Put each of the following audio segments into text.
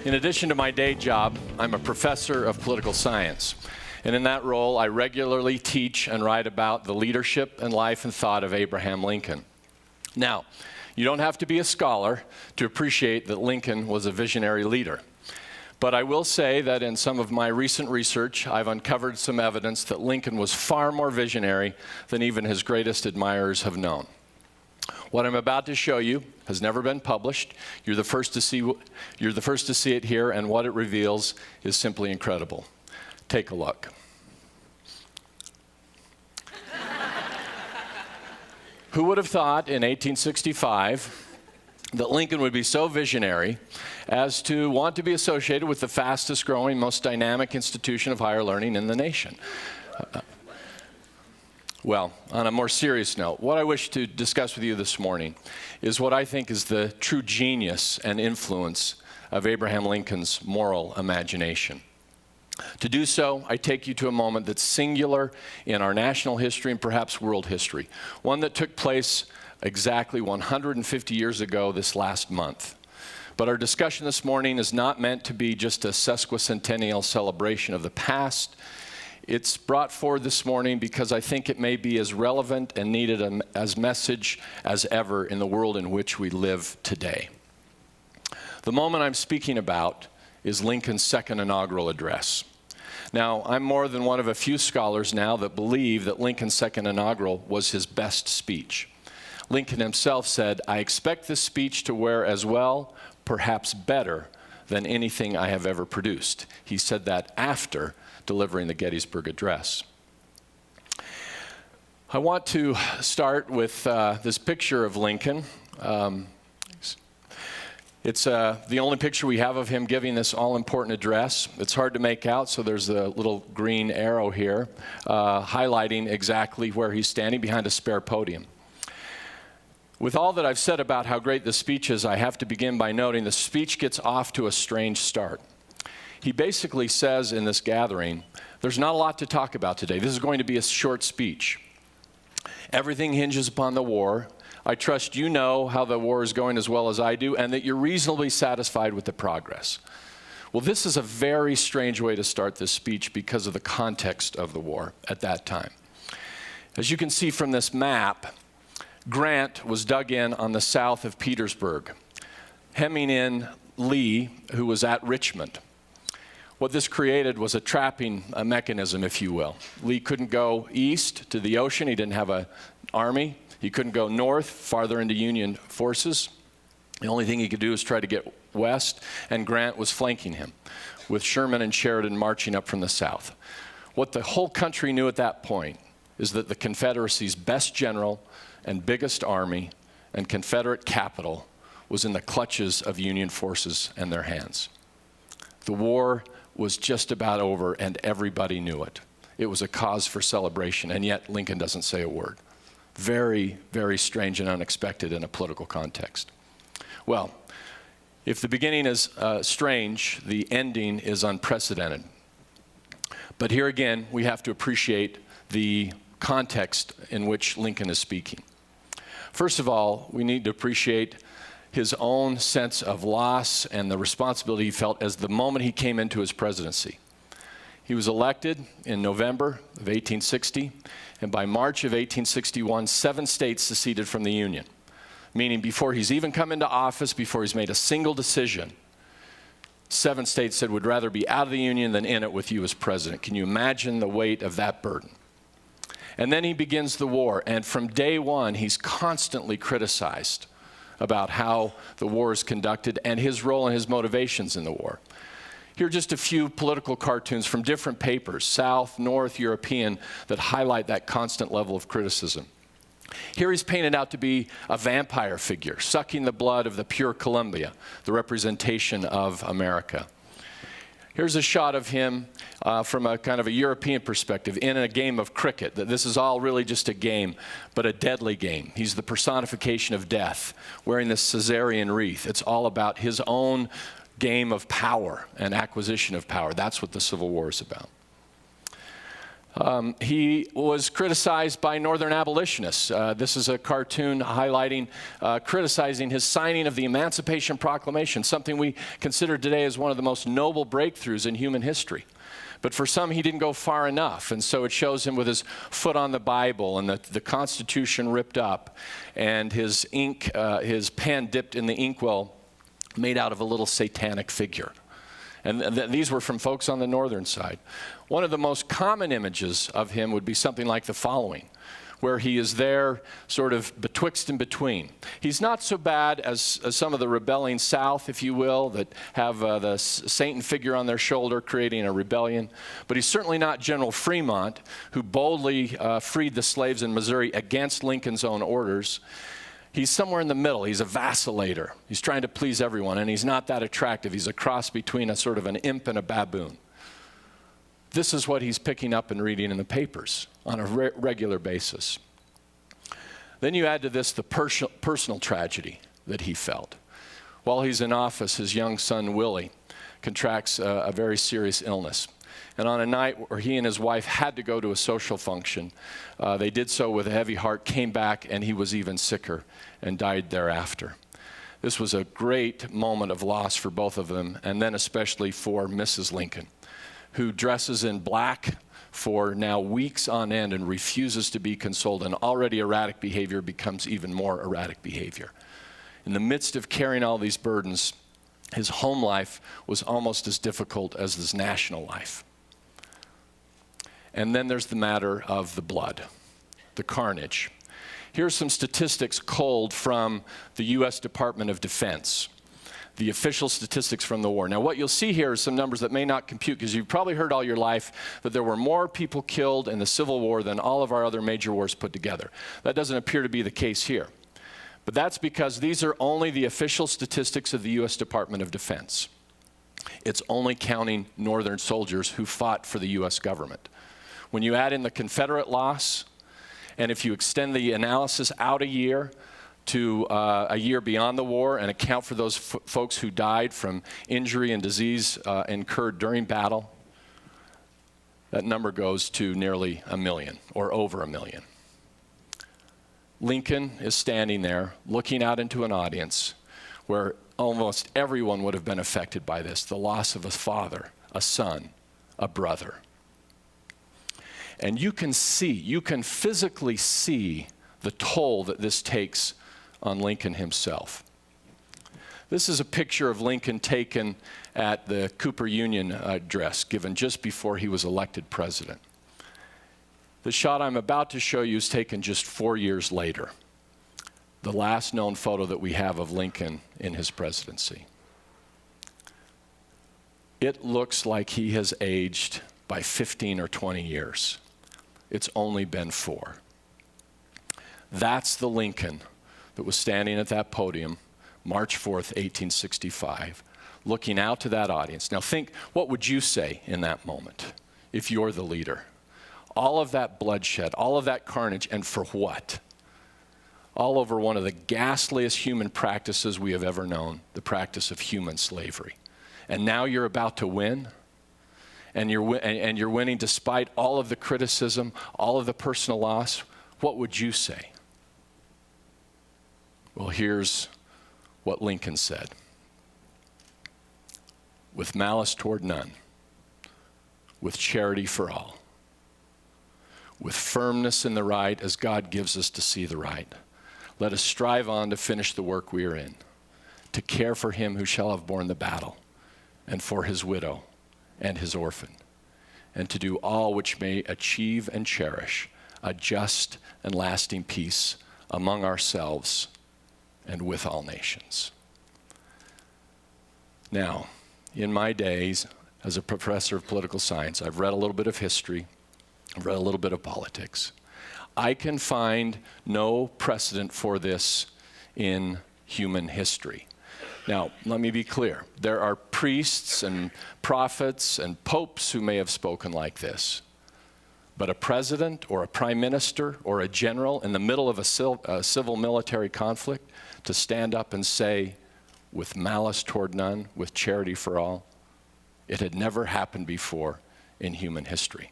In addition to my day job, I'm a professor of political science. And in that role, I regularly teach and write about the leadership and life and thought of Abraham Lincoln. Now, you don't have to be a scholar to appreciate that Lincoln was a visionary leader. But I will say that in some of my recent research, I've uncovered some evidence that Lincoln was far more visionary than even his greatest admirers have known. What I'm about to show you has never been published. You're the first to see it here, and what it reveals is simply incredible. Take a look. Who would have thought in 1865 that Lincoln would be so visionary as to want to be associated with the fastest growing, most dynamic institution of higher learning in the nation? Well, on a more serious note, what I wish to discuss with you this morning is what I think is the true genius and influence of Abraham Lincoln's moral imagination. To do so, I take you to a moment that's singular in our national history and perhaps world history, one that took place exactly 150 years ago this last month. But our discussion this morning is not meant to be just a sesquicentennial celebration of the past. It's brought forward this morning because I think it may be as relevant and needed as message as ever in the world in which we live today. The moment I'm speaking about is Lincoln's second inaugural address. Now, I'm more than one of a few scholars now that believe that Lincoln's second inaugural was his best speech. Lincoln himself said, "I expect this speech to wear as well, perhaps better, than anything I have ever produced." He said that after delivering the Gettysburg Address. I want to start with this picture of Lincoln. It's the only picture we have of him giving this all-important address. It's hard to make out, so there's a little green arrow here highlighting exactly where he's standing behind a spare podium. With all that I've said about how great the speech is, I have to begin by noting the speech gets off to a strange start. He basically says in this gathering, there's not a lot to talk about today. This is going to be a short speech. Everything hinges upon the war. I trust you know how the war is going as well as I do, and that you're reasonably satisfied with the progress. Well, this is a very strange way to start this speech because of the context of the war at that time. As you can see from this map, Grant was dug in on the south of Petersburg, hemming in Lee, who was at Richmond. What this created was a trapping mechanism, if you will. Lee couldn't go east to the ocean. He didn't have an army. He couldn't go north, farther into Union forces. The only thing he could do was try to get west, and Grant was flanking him, with Sherman and Sheridan marching up from the south. What the whole country knew at that point is that the Confederacy's best general and biggest army and Confederate capital was in the clutches of Union forces and their hands. The war was just about over, and everybody knew it. It was a cause for celebration, and yet Lincoln doesn't say a word. Very, very strange and unexpected in a political context. Well, if the beginning is strange, the ending is unprecedented. But here again, we have to appreciate the context in which Lincoln is speaking. First of all, we need to appreciate his own sense of loss and the responsibility he felt as the moment he came into his presidency. He was elected in November of 1860, and by March of 1861, 7 states seceded from the Union, meaning before he's even come into office, before he's made a single decision, 7 states said would rather be out of the Union than in it with you as president. Can you imagine the weight of that burden? And then he begins the war, and from day one, he's constantly criticized about how the war is conducted and his role and his motivations in the war. Here are just a few political cartoons from different papers, South, North, European, that highlight that constant level of criticism. Here he's painted out to be a vampire figure, sucking the blood of the pure Columbia, the representation of America. Here's a shot of him from a kind of a European perspective in a game of cricket. That this is all really just a game, but a deadly game. He's the personification of death, wearing this Caesarean wreath. It's all about his own game of power and acquisition of power. That's what the Civil War is about. He was criticized by Northern abolitionists. This is a cartoon highlighting, criticizing his signing of the Emancipation Proclamation, something we consider today as one of the most noble breakthroughs in human history. But for some, he didn't go far enough, and so it shows him with his foot on the Bible and the Constitution ripped up, and his pen dipped in the inkwell made out of a little satanic figure. And these were from folks on the northern side. One of the most common images of him would be something like the following, where he is there sort of betwixt and between. He's not so bad as some of the rebelling South, if you will, that have the Satan figure on their shoulder creating a rebellion. But he's certainly not General Fremont, who boldly freed the slaves in Missouri against Lincoln's own orders. He's somewhere in the middle. He's a vacillator. He's trying to please everyone, and he's not that attractive. He's a cross between a sort of an imp and a baboon. This is what he's picking up and reading in the papers on a regular basis. Then you add to this the personal tragedy that he felt. While he's in office, his young son, Willie, contracts a very serious illness. And on a night where he and his wife had to go to a social function, they did so with a heavy heart, came back, and he was even sicker and died thereafter. This was a great moment of loss for both of them, and then especially for Mrs. Lincoln, who dresses in black for now weeks on end and refuses to be consoled, and already erratic behavior becomes even more erratic behavior. In the midst of carrying all these burdens, his home life was almost as difficult as his national life. And then there's the matter of the blood, the carnage. Here's some statistics culled from the U.S. Department of Defense, the official statistics from the war. Now, what you'll see here is some numbers that may not compute, because you've probably heard all your life that there were more people killed in the Civil War than all of our other major wars put together. That doesn't appear to be the case here. But that's because these are only the official statistics of the U.S. Department of Defense. It's only counting Northern soldiers who fought for the U.S. government. When you add in the Confederate loss, and if you extend the analysis out a year to a year beyond the war and account for those folks who died from injury and disease incurred during battle, that number goes to nearly 1 million or over 1 million. Lincoln is standing there looking out into an audience where almost everyone would have been affected by this, the loss of a father, a son, a brother. And you can physically see the toll that this takes on Lincoln himself. This is a picture of Lincoln taken at the Cooper Union address given just before he was elected president. The shot I'm about to show you is taken just 4 years later, the last known photo that we have of Lincoln in his presidency. It looks like he has aged by 15 or 20 years. It's only been 4. That's the Lincoln that was standing at that podium March 4th, 1865, looking out to that audience. Now think, what would you say in that moment if you're the leader? All of that bloodshed, all of that carnage, and for what? All over one of the ghastliest human practices we have ever known, the practice of human slavery. And now you're about to win? And you're winning despite all of the criticism, all of the personal loss. What would you say? Well, here's what Lincoln said. With malice toward none, with charity for all, with firmness in the right as God gives us to see the right, let us strive on to finish the work we are in, to care for him who shall have borne the battle, and for his widow and his orphan, and to do all which may achieve and cherish a just and lasting peace among ourselves and with all nations. Now, in my days as a professor of political science, I've read a little bit of history, I've read a little bit of politics. I can find no precedent for this in human history. Now, let me be clear. There are priests and prophets and popes who may have spoken like this. But a president or a prime minister or a general in the middle of a civil military conflict to stand up and say, with malice toward none, with charity for all, it had never happened before in human history.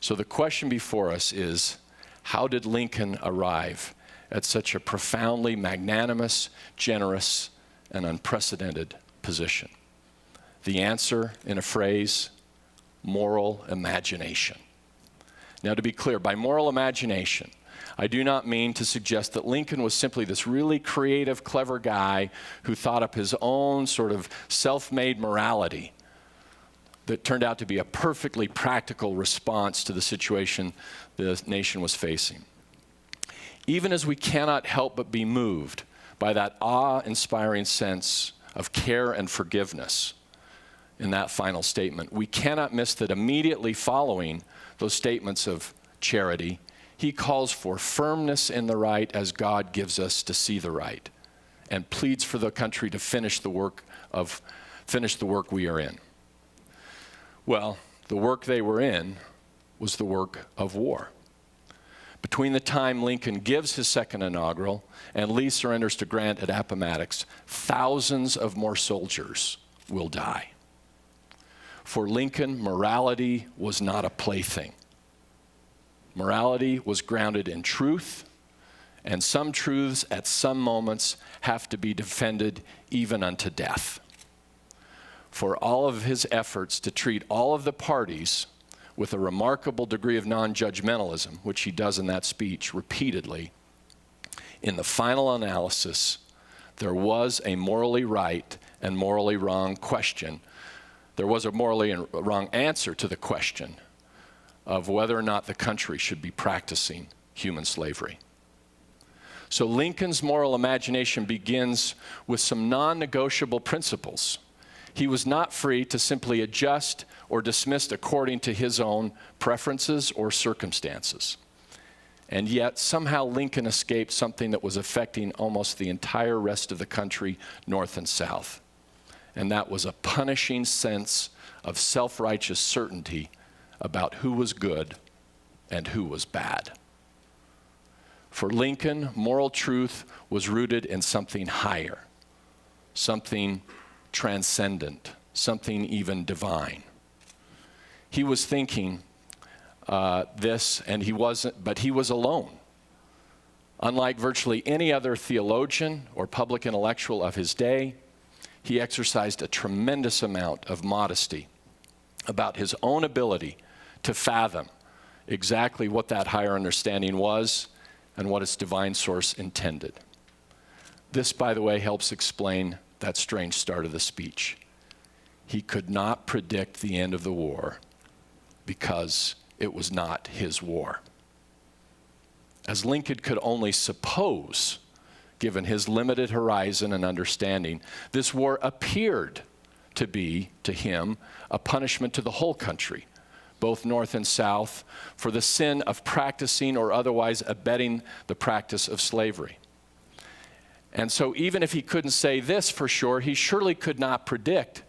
So the question before us is, how did Lincoln arrive at such a profoundly magnanimous, generous, and unprecedented position? The answer, in a phrase, moral imagination. Now, to be clear, by moral imagination, I do not mean to suggest that Lincoln was simply this really creative, clever guy who thought up his own sort of self-made morality that turned out to be a perfectly practical response to the situation the nation was facing. Even as we cannot help but be moved by that awe-inspiring sense of care and forgiveness in that final statement, we cannot miss that immediately following those statements of charity, he calls for firmness in the right as God gives us to see the right, and pleads for the country to finish the work we are in. Well, the work they were in was the work of war. Between the time Lincoln gives his second inaugural and Lee surrenders to Grant at Appomattox, thousands of more soldiers will die. For Lincoln, morality was not a plaything. Morality was grounded in truth, and some truths at some moments have to be defended even unto death. For all of his efforts to treat all of the parties with a remarkable degree of non-judgmentalism, which he does in that speech repeatedly, in the final analysis, there was a morally right and morally wrong question. There was a morally wrong answer to the question of whether or not the country should be practicing human slavery. So Lincoln's moral imagination begins with some non-negotiable principles. He was not free to simply adjust or dismiss according to his own preferences or circumstances. And yet, somehow Lincoln escaped something that was affecting almost the entire rest of the country, north and south. And that was a punishing sense of self-righteous certainty about who was good and who was bad. For Lincoln, moral truth was rooted in something higher, something transcendent, something even divine. He was thinking this, and he wasn't, but he was alone. Unlike virtually any other theologian or public intellectual of his day, he exercised a tremendous amount of modesty about his own ability to fathom exactly what that higher understanding was and what its divine source intended. This, by the way, helps explain that strange start of the speech. He could not predict the end of the war because it was not his war. As Lincoln could only suppose, given his limited horizon and understanding, this war appeared to be, to him, a punishment to the whole country, both north and south, for the sin of practicing or otherwise abetting the practice of slavery. And so even if he couldn't say this for sure, he surely could not predict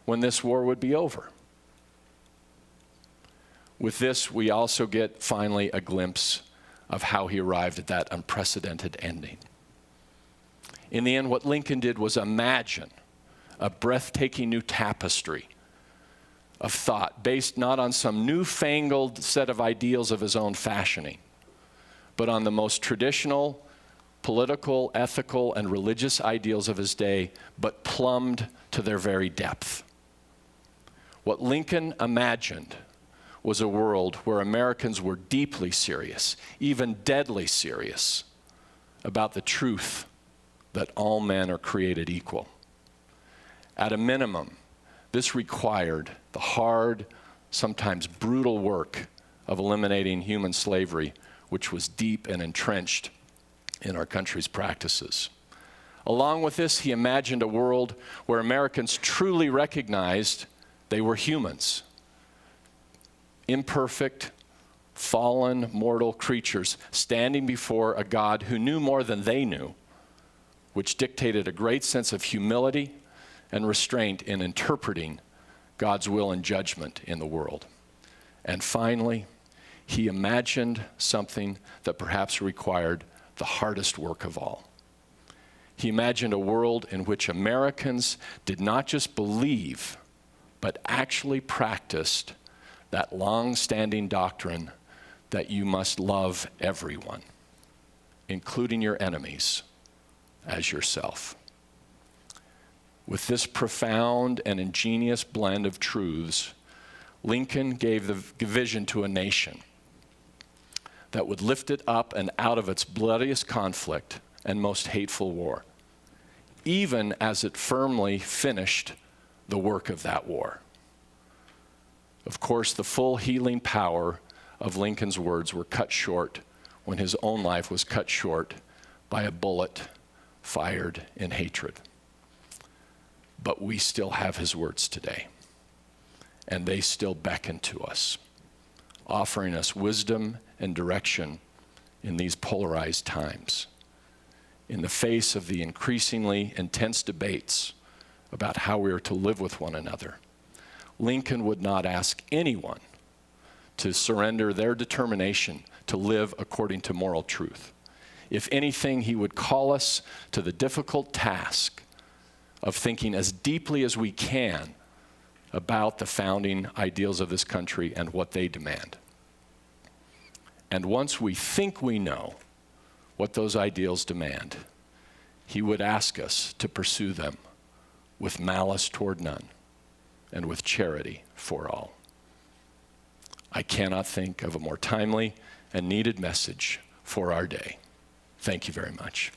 when this war would be over. With this, we also get finally a glimpse of how he arrived at that unprecedented ending. In the end, what Lincoln did was imagine a breathtaking new tapestry of thought based not on some newfangled set of ideals of his own fashioning, but on the most traditional political, ethical, and religious ideals of his day, but plumbed to their very depth. What Lincoln imagined was a world where Americans were deeply serious, even deadly serious, about the truth that all men are created equal. At a minimum, this required the hard, sometimes brutal work of eliminating human slavery, which was deep and entrenched in our country's practices. Along with this, he imagined a world where Americans truly recognized they were humans, imperfect, fallen, mortal creatures standing before a God who knew more than they knew, which dictated a great sense of humility and restraint in interpreting God's will and judgment in the world. And finally, he imagined something that perhaps required the hardest work of all. He imagined a world in which Americans did not just believe, but actually practiced that long-standing doctrine that you must love everyone, including your enemies, as yourself. With this profound and ingenious blend of truths, Lincoln gave the vision to a nation that would lift it up and out of its bloodiest conflict and most hateful war, even as it firmly finished the work of that war. Of course, the full healing power of Lincoln's words were cut short when his own life was cut short by a bullet fired in hatred. But we still have his words today, and they still beckon to us, offering us wisdom and direction in these polarized times. In the face of the increasingly intense debates about how we are to live with one another, Lincoln would not ask anyone to surrender their determination to live according to moral truth. If anything, he would call us to the difficult task of thinking as deeply as we can about the founding ideals of this country and what they demand. And once we think we know what those ideals demand, he would ask us to pursue them with malice toward none and with charity for all. I cannot think of a more timely and needed message for our day. Thank you very much.